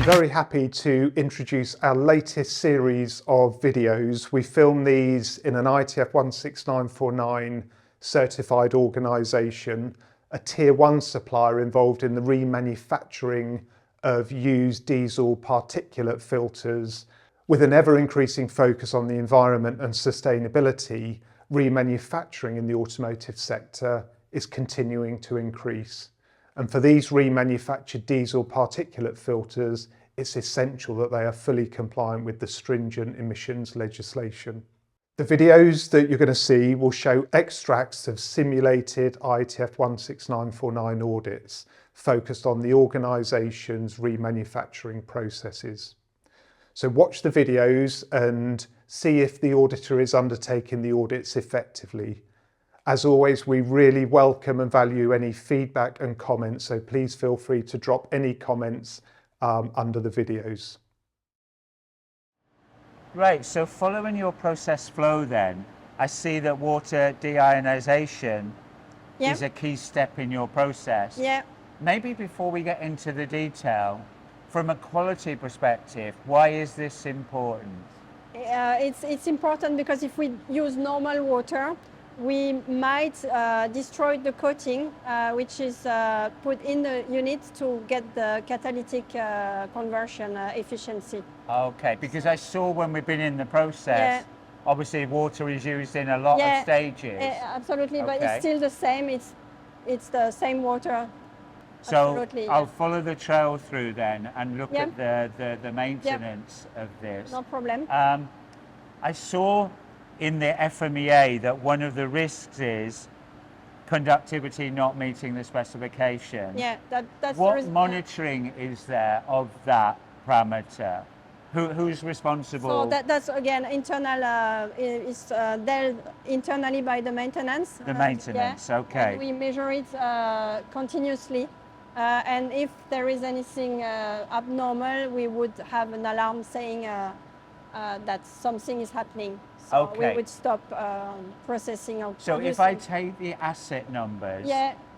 Very happy to introduce our latest series of videos. We filmed these in an IATF 16949 certified organisation, a Tier 1 supplier involved in the remanufacturing of used diesel particulate filters. With an ever-increasing focus on the environment and sustainability, remanufacturing in the automotive sector is continuing to increase. And for these remanufactured diesel particulate filters, it's essential that they are fully compliant with the stringent emissions legislation. The videos that you're going to see will show extracts of simulated IATF 16949 audits focused on the organisation's remanufacturing processes. So watch the videos and see if the auditor is undertaking the audits effectively. As always, we really welcome and value any feedback and comments, so please feel free to drop any comments under the videos. Right, so following your process flow then, I see that water deionization is a key step in your process. Yeah. Maybe before we get into the detail, from a quality perspective, why is this important? It's important because if we use normal water, we might destroy the coating, which is put in the unit to get the catalytic conversion efficiency. Okay, because I saw when we've been in the process, obviously water is used in a lot of stages. Absolutely, but it's still the same. It's the same water. So I'll follow the trail through then and look at the maintenance of this. No problem. I saw in the FMEA that one of the risks is conductivity not meeting the specification. Yeah, that's what monitoring is there of that parameter? Who's responsible? So that's again internal. Is dealt internally by the maintenance. The maintenance, okay. And we measure it continuously, and if there is anything abnormal, we would have an alarm saying that something is happening. So we would stop processing of. So if I take the asset numbers,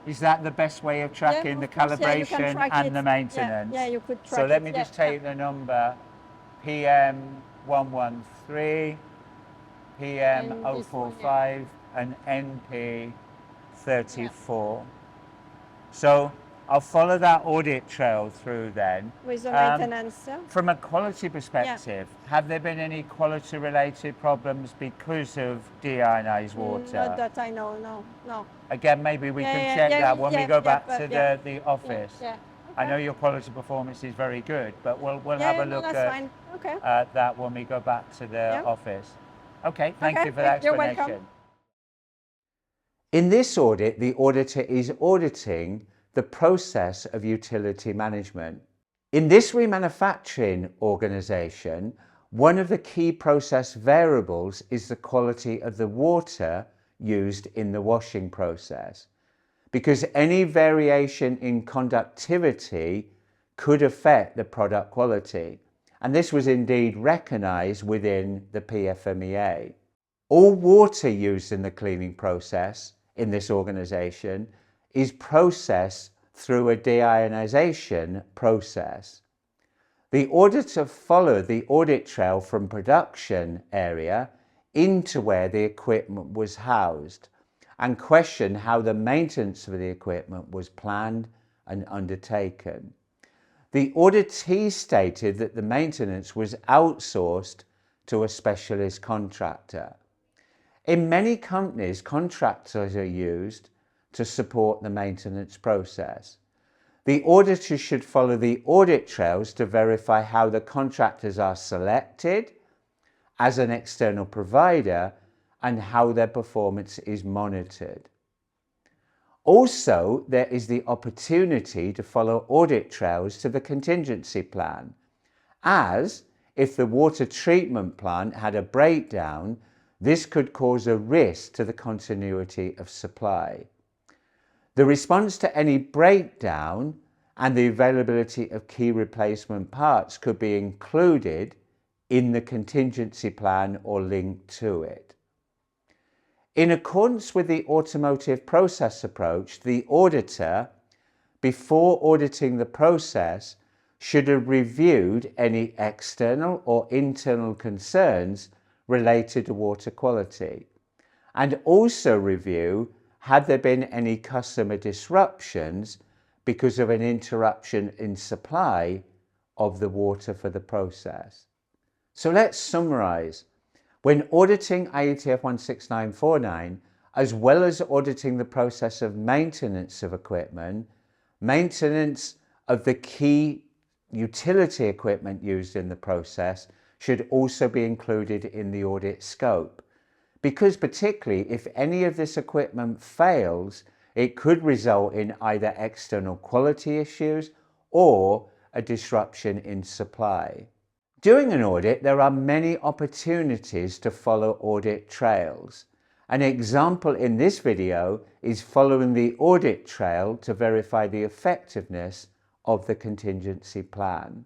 is that the best way of tracking the calibration and the maintenance? Yeah, you could track it. So let me just take the number PM113, PM045 and NP34. So I'll follow that audit trail through then. With the maintenance. From a quality perspective, have there been any quality related problems because of deionized water? Not that I know, no. Again, maybe we can check that when we go back to the office. I know your quality performance is very good, but we'll have a look at that when we go back to the office. Okay, thank you for that explanation. You're welcome. In this audit, the auditor is auditing the process of utility management. In this remanufacturing organisation, one of the key process variables is the quality of the water used in the washing process, because any variation in conductivity could affect the product quality, and this was indeed recognised within the PFMEA. All water used in the cleaning process in this organisation is processed through a deionization process. The auditor followed the audit trail from production area into where the equipment was housed and questioned how the maintenance of the equipment was planned and undertaken. The auditee stated that the maintenance was outsourced to a specialist contractor. In many companies, contractors are used to support the maintenance process. The auditor should follow the audit trails to verify how the contractors are selected as an external provider and how their performance is monitored. Also, there is the opportunity to follow audit trails to the contingency plan, as if the water treatment plant had a breakdown, this could cause a risk to the continuity of supply. The response to any breakdown and the availability of key replacement parts could be included in the contingency plan or linked to it. In accordance with the automotive process approach, the auditor, before auditing the process, should have reviewed any external or internal concerns related to water quality, and also review had there been any customer disruptions because of an interruption in supply of the water for the process. So let's summarize. When auditing IATF 16949, as well as auditing the process of maintenance of equipment, maintenance of the key utility equipment used in the process should also be included in the audit scope, because particularly if any of this equipment fails, it could result in either external quality issues or a disruption in supply. During an audit, there are many opportunities to follow audit trails. An example in this video is following the audit trail to verify the effectiveness of the contingency plan.